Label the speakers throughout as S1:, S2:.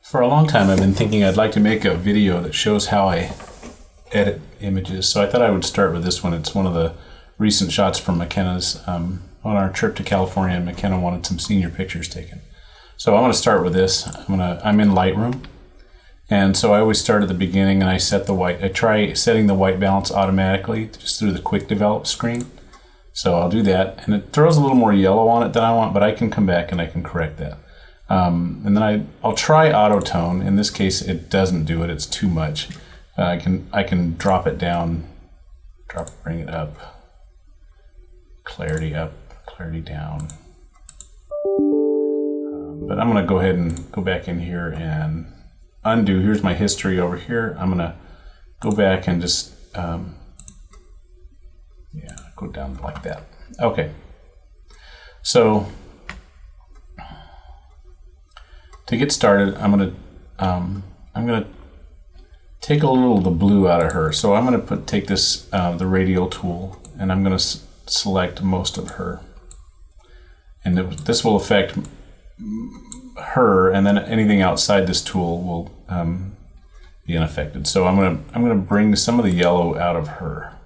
S1: For a long time I've been thinking I'd like to make a video that shows how I edit images, so I thought I would start with this one. It's one of the recent shots from McKenna's. On our trip to California, McKenna wanted some senior pictures taken. So I'm going to start with this. I'm in Lightroom, and so I always start at the beginning and I set the white. I try setting the white balance automatically just through the quick develop screen. So I'll do that, and it throws a little more yellow on it than I want, but I can come back and I can correct that. And then I'll try auto tone. In this case, it doesn't do it. It's too much. I can drop it down, bring it up, clarity up, clarity down. But I'm going to go ahead and go back in here and undo. Here's my history over here. I'm going to go back and just go down like that. Okay. So to get started, I'm gonna take a little of the blue out of her. So I'm gonna take this the radial tool, and I'm gonna select most of her, and this will affect her, and then anything outside this tool will be unaffected. So I'm gonna bring some of the yellow out of her,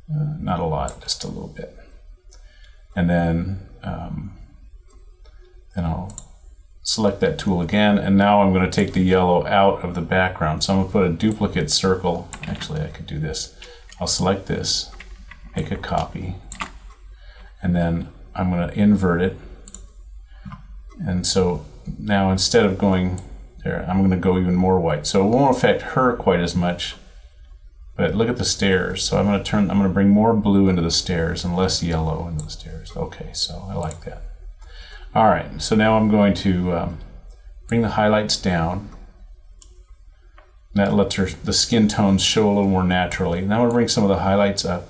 S1: not a lot, just a little bit, and then I'll select that tool again, and now I'm going to take the yellow out of the background. So I'm going to put a duplicate circle. Actually, I could do this. I'll select this, make a copy, and then I'm going to invert it. And so now instead of going there, I'm going to go even more white. So it won't affect her quite as much, but look at the stairs. So I'm going to bring more blue into the stairs and less yellow into the stairs. Okay, so I like that. All right, so now I'm going to bring the highlights down. That lets the skin tones show a little more naturally. Now I'm going to bring some of the highlights up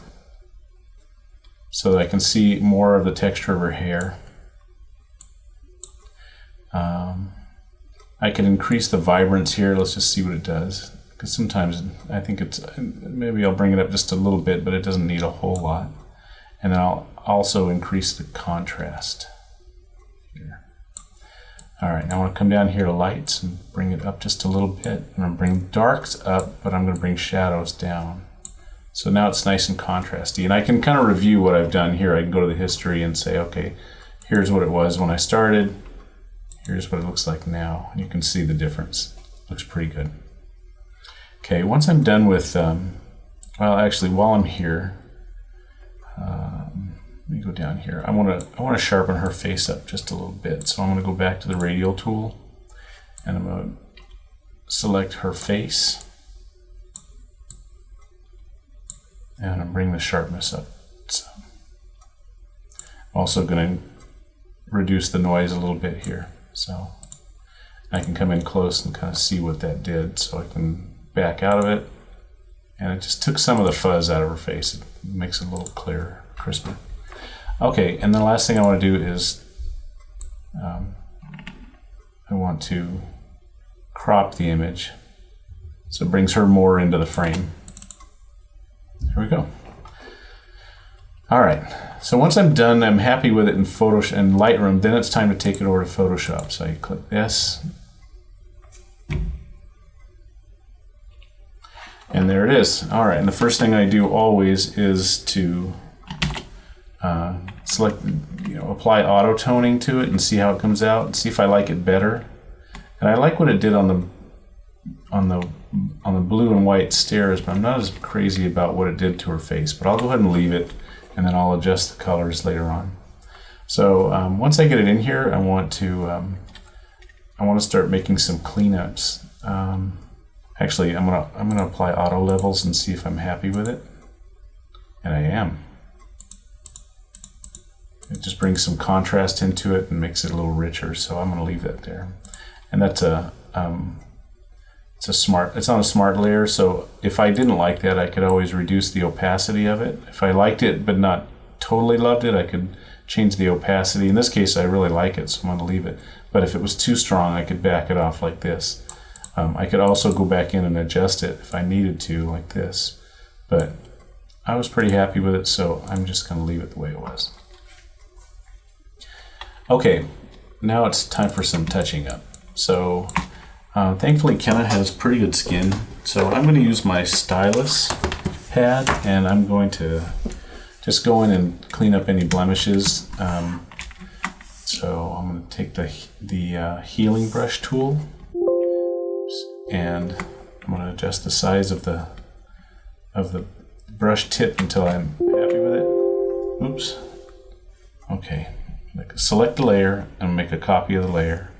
S1: so that I can see more of the texture of her hair. I can increase the vibrance here. Let's just see what it does. Because sometimes I think maybe I'll bring it up just a little bit, but it doesn't need a whole lot. And then I'll also increase the contrast. All right, now I want to come down here to lights and bring it up just a little bit. I'm going to bring darks up, but I'm going to bring shadows down. So now it's nice and contrasty. And I can kind of review what I've done here. I can go to the history and say, okay, here's what it was when I started. Here's what it looks like now. And you can see the difference. Looks pretty good. Okay, once I'm done with, well, actually, while I'm here, let me go down here. I want to sharpen her face up just a little bit. So I'm going to go back to the radial tool, and I'm going to select her face, and I'm going to bring the sharpness up. So I'm also going to reduce the noise a little bit here, so I can come in close and kind of see what that did. So I can back out of it, and it just took some of the fuzz out of her face. It makes it a little clearer, crisper. Okay, and the last thing I want to do is I want to crop the image so it brings her more into the frame. There we go. All right, so once I'm done, I'm happy with it in Photoshop and Lightroom, then it's time to take it over to Photoshop. So I click this, and there it is. All right, and the first thing I do always is to select, apply auto toning to it and see how it comes out and see if I like it better. And I like what it did on the blue and white stairs, but I'm not as crazy about what it did to her face. But I'll go ahead and leave it, and then I'll adjust the colors later on. So once I get it in here, I want to start making some cleanups. Actually, I'm gonna apply auto levels and see if I'm happy with it, and I am. It just brings some contrast into it and makes it a little richer, so I'm going to leave that there. And that's it's on a smart layer, so if I didn't like that, I could always reduce the opacity of it. If I liked it but not totally loved it, I could change the opacity. In this case, I really like it, so I'm going to leave it. But if it was too strong, I could back it off like this. I could also go back in and adjust it if I needed to, like this. But I was pretty happy with it, so I'm just going to leave it the way it was. Okay, now it's time for some touching up. So thankfully Kenna has pretty good skin. So I'm going to use my stylus pad, and I'm going to just go in and clean up any blemishes. So I'm going to take the healing brush tool, and I'm going to adjust the size of the brush tip until I'm happy with it. Oops. Okay. Select the layer and make a copy of the layer,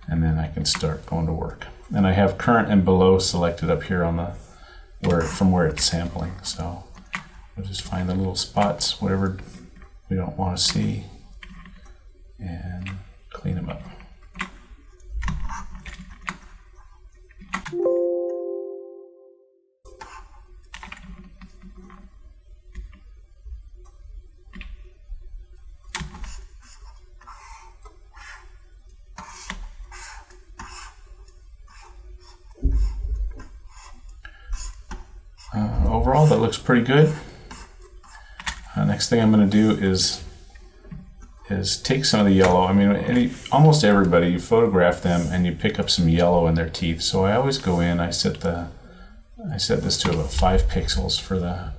S1: and then I can start going to work. And I have current and below selected up here on the from where it's sampling. So we'll just find the little spots, whatever we don't want to see, and clean them up. Overall, that looks pretty good. Next thing I'm going to do is take some of the yellow. I mean, almost everybody, you photograph them and you pick up some yellow in their teeth. So I always go in. I set this to about 5 pixels for the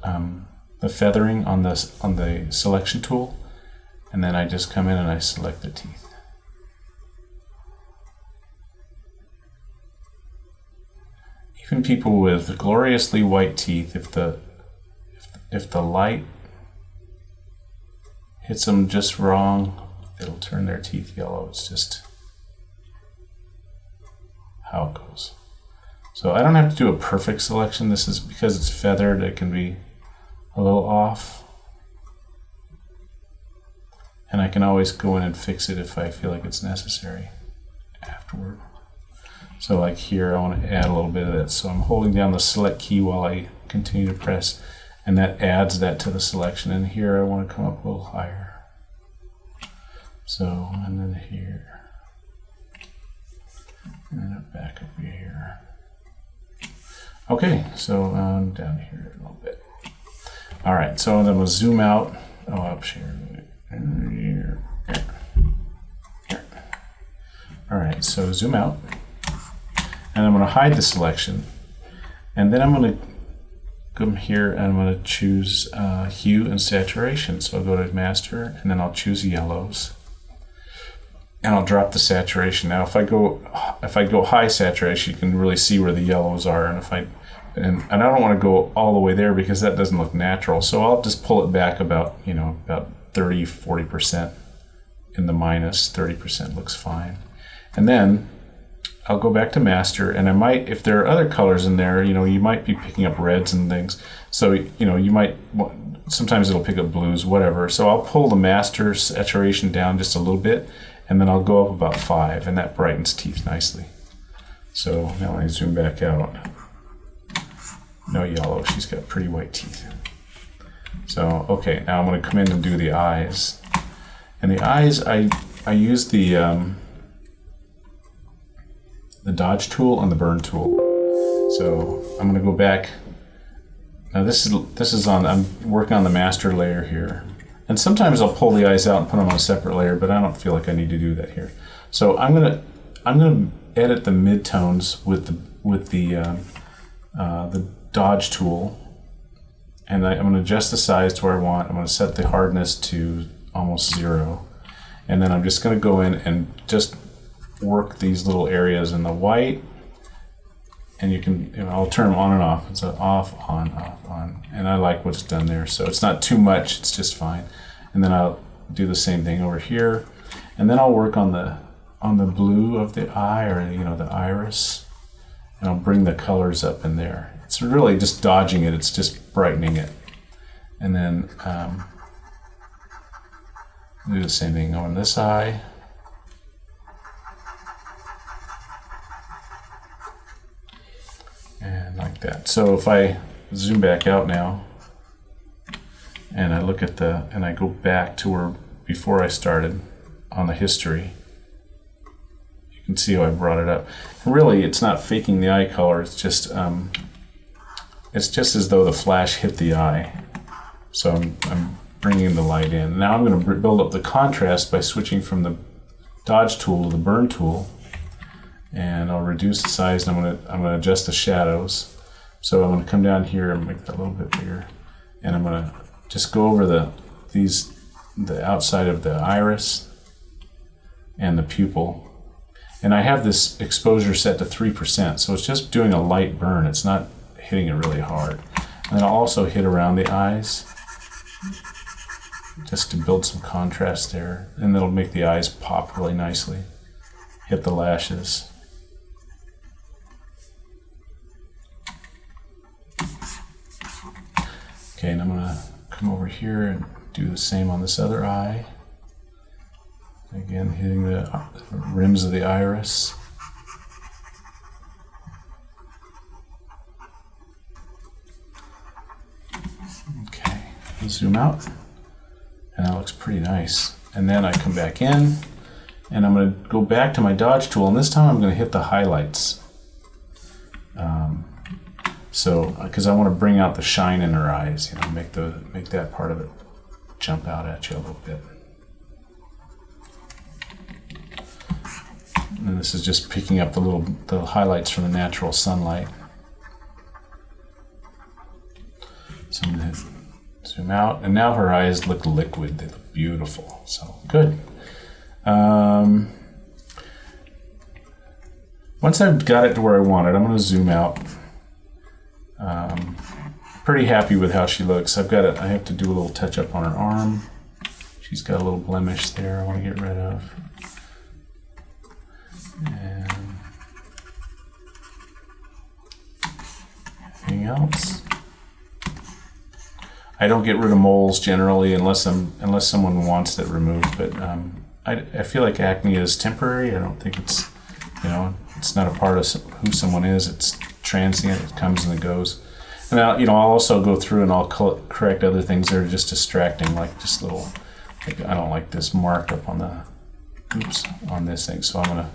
S1: feathering on the selection tool, and then I just come in and I select the teeth. Even people with gloriously white teeth, if the light hits them just wrong, it'll turn their teeth yellow. It's just how it goes. So I don't have to do a perfect selection. This is because it's feathered, it can be a little off. And I can always go in and fix it if I feel like it's necessary afterward. So like here, I want to add a little bit of that. So I'm holding down the select key while I continue to press, and that adds that to the selection. And here I want to come up a little higher. So, and then here, and then back up here. Okay, so down here a little bit. All right, so then we'll zoom out. Oh, up here. Here. All right, so zoom out. And I'm going to hide the selection, and then I'm going to come here and I'm going to choose hue and saturation. So I'll go to master, and then I'll choose yellows, and I'll drop the saturation. Now if I go high saturation, you can really see where the yellows are, and I don't want to go all the way there because that doesn't look natural. So I'll just pull it back about 30-40% in the minus. 30% looks fine, and then I'll go back to master, and I might, if there are other colors in there, you might be picking up reds and things. So, you might, sometimes it'll pick up blues, whatever. So I'll pull the master saturation down just a little bit, and then I'll go up about 5, and that brightens teeth nicely. So now when I zoom back out, no yellow, she's got pretty white teeth. So, okay, now I'm going to come in and do the eyes. And the eyes, I use the dodge tool and the burn tool. So I'm going to go back. Now this is on, I'm working on the master layer here. And sometimes I'll pull the eyes out and put them on a separate layer, but I don't feel like I need to do that here. So I'm going to edit the midtones with the dodge tool, and I'm going to adjust the size to where I want. I'm going to set the hardness to almost 0, and then I'm just going to go in and just work these little areas in the white, and I'll turn them on and off. It's an off, on, and I like what's done there. So it's not too much, it's just fine. And then I'll do the same thing over here, and then I'll work on the blue of the eye, or the iris, and I'll bring the colors up in there. It's really just dodging it, it's just brightening it. And then do the same thing on this eye. And like that. So if I zoom back out now, and I look at and I go back to where before I started on the history, you can see how I brought it up. And really, it's not faking the eye color. It's just as though the flash hit the eye. So I'm bringing the light in. Now I'm going to build up the contrast by switching from the dodge tool to the burn tool. And I'll reduce the size, and I'm gonna adjust the shadows. So I'm gonna come down here and make that a little bit bigger, and I'm gonna just go over the outside of the iris and the pupil. And I have this exposure set to 3%, so it's just doing a light burn. It's not hitting it really hard. And then I'll also hit around the eyes, just to build some contrast there. And that'll make the eyes pop really nicely. Hit the lashes. Okay, and I'm gonna come over here and do the same on this other eye. Again, hitting the rims of the iris. Okay, zoom out, and that looks pretty nice. And then I come back in, and I'm going to go back to my dodge tool, and this time I'm going to hit the highlights. Because I want to bring out the shine in her eyes, you know, make that part of it jump out at you a little bit. And this is just picking up the highlights from the natural sunlight. So I'm going to zoom out, and now her eyes look liquid. They look beautiful. So good. Once I've got it to where I want it, I'm going to zoom out. Pretty happy with how she looks. I have to do a little touch up on her arm. She's got a little blemish there I want to get rid of. And anything else? I don't get rid of moles generally unless someone wants it removed. But I feel like acne is temporary. I don't think it's, you know, it's not a part of who someone is. It's transient. It comes and it goes. And I'll also go through and I'll correct other things that are just distracting, like just little. Like I don't like this mark up on on this thing, so I'm gonna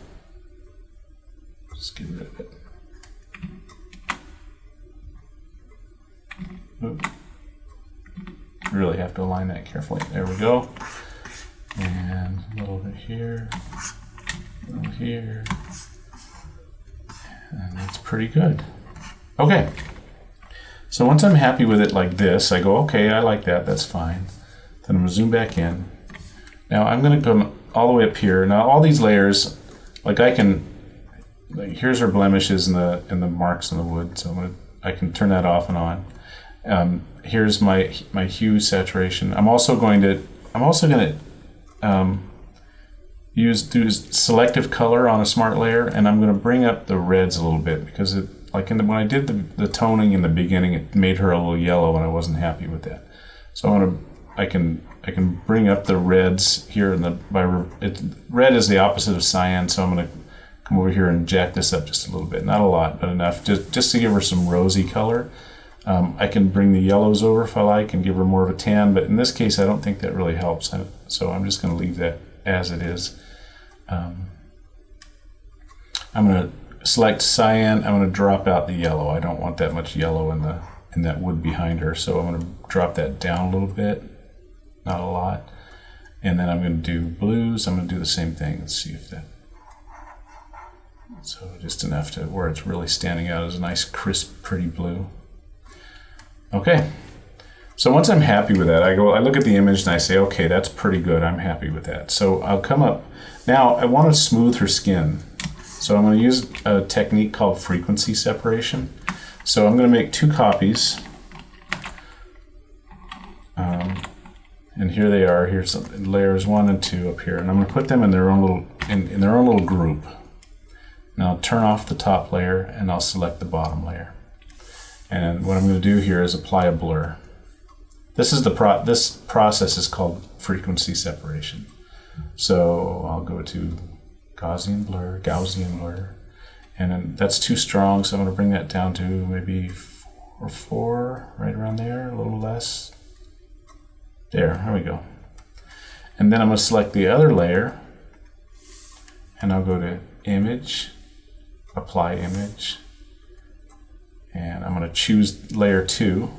S1: just get rid of it. Oop. Really have to align that carefully. There we go. And a little bit here, a little here, and that's pretty good. Okay. So once I'm happy with it like this, I go, okay, I like that, that's fine. Then I'm gonna zoom back in. Now I'm gonna come all the way up here. Now all these layers, like here's her blemishes and the marks in the wood, so I can turn that off and on. Here's my hue saturation. I'm also gonna do selective color on a smart layer, and I'm gonna bring up the reds a little bit because when I did the toning in the beginning, it made her a little yellow, and I wasn't happy with that. So I can bring up the reds here. Red is the opposite of cyan, so I'm going to come over here and jack this up just a little bit, not a lot, but enough, just to give her some rosy color. I can bring the yellows over if I like and give her more of a tan, but in this case, I don't think that really helps. So I'm just going to leave that as it is. I'm going to select cyan. I'm going to drop out the yellow. I don't want that much yellow in that wood behind her, so I'm going to drop that down a little bit, not a lot. And then I'm going to do blues. I'm going to do the same thing. Let's see if that. So just enough to where it's really standing out as a nice, crisp, pretty blue. Okay. So once I'm happy with that, I look at the image and I say, okay, that's pretty good. I'm happy with that. So I'll come up. Now I want to smooth her skin. So I'm going to use a technique called frequency separation. So I'm going to make 2 copies. And here they are. Here's layers 1 and 2 up here. And I'm going to put them in their own little group. Now I'll turn off the top layer and I'll select the bottom layer. And what I'm going to do here is apply a blur. This process is called frequency separation. So I'll go to Gaussian blur, and then that's too strong, so I'm going to bring that down to maybe 4, right around there, a little less. There we go. And then I'm going to select the other layer, and I'll go to Image, Apply Image, and I'm going to choose layer 2,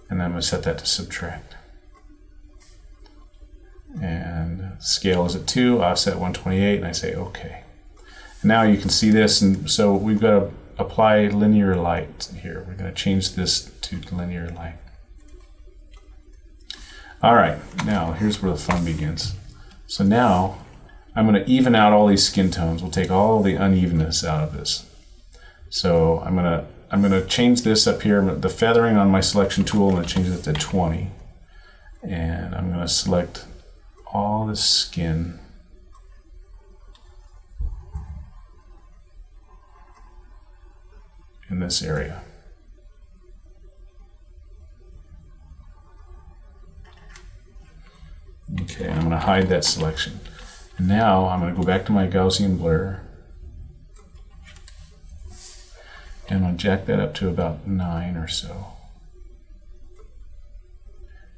S1: and then I'm going to set that to subtract. And scale is at 2, offset 128, and I say OK. Now you can see this, and so we've got to apply linear light here. We're going to change this to linear light. All right, now here's where the fun begins. So now I'm going to even out all these skin tones. We'll take all the unevenness out of this. So I'm going to change this up here. The feathering on my selection tool, I'm going to change it to 20. And I'm going to select all this skin. In this area. Okay, I'm going to hide that selection. And now I'm going to go back to my Gaussian blur. And I'm going to jack that up to about 9 or so.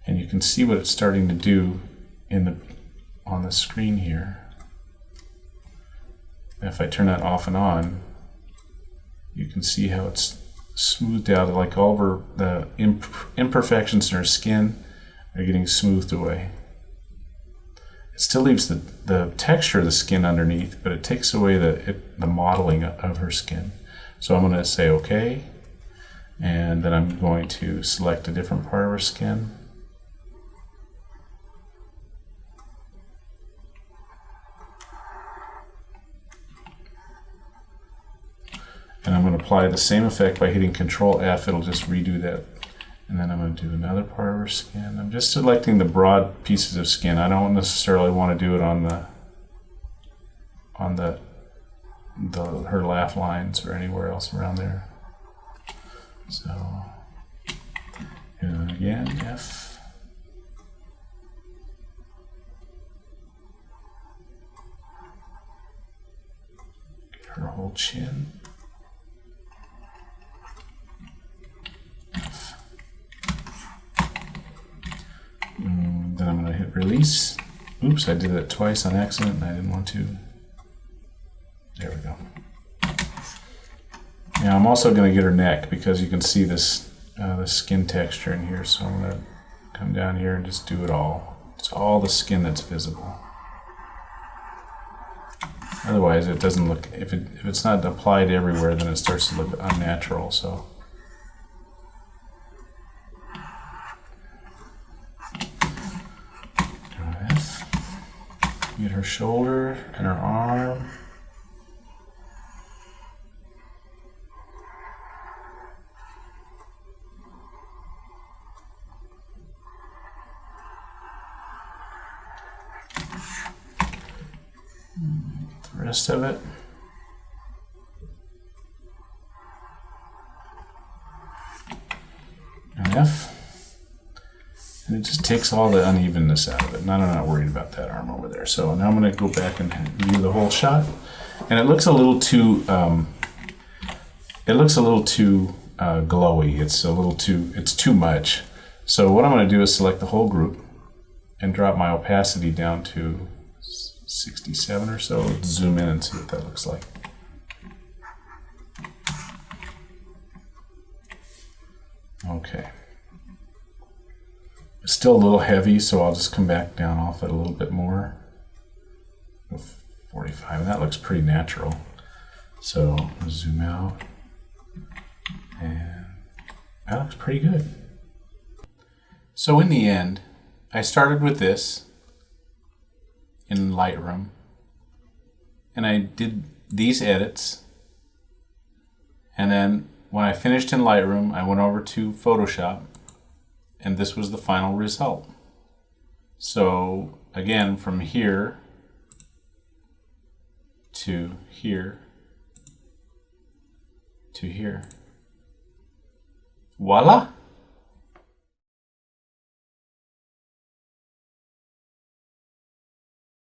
S1: And you can see what it's starting to do on the screen here. If I turn that off and on, you can see how it's smoothed out, like all over the imperfections in her skin are getting smoothed away. It still leaves the texture of the skin underneath, but it takes away the modeling of her skin. So I'm going to say OK, and then I'm going to select a different part of her skin. And I'm going to apply the same effect by hitting Control F. It'll just redo that. And then I'm going to do another part of her skin. I'm just selecting the broad pieces of skin. I don't necessarily want to do it on her laugh lines or anywhere else around there. So, and again, F. Get her whole chin. Then I'm going to hit release. Oops, I did that twice on accident and I didn't want to. There we go. Now I'm also going to get her neck because you can see this the skin texture in here. So I'm going to come down here and just do it all. It's all the skin that's visible. Otherwise it doesn't look, if it's not applied everywhere, then it starts to look unnatural. So get her shoulder and her arm. The rest of it. And F. And it just takes all the unevenness out of it. And I'm not worried about that arm over there. So now I'm going to go back and view the whole shot. And it looks a little too glowy. It's too much. So what I'm going to do is select the whole group and drop my opacity down to 67 or so. Let's zoom in and see what that looks like. Okay. It's still a little heavy, so I'll just come back down off it a little bit more. 45, and that looks pretty natural. So I'll zoom out, and that looks pretty good. So in the end, I started with this in Lightroom, and I did these edits, and then when I finished in Lightroom, I went over to Photoshop, and this was the final result. So again, from here to here to here. Voila!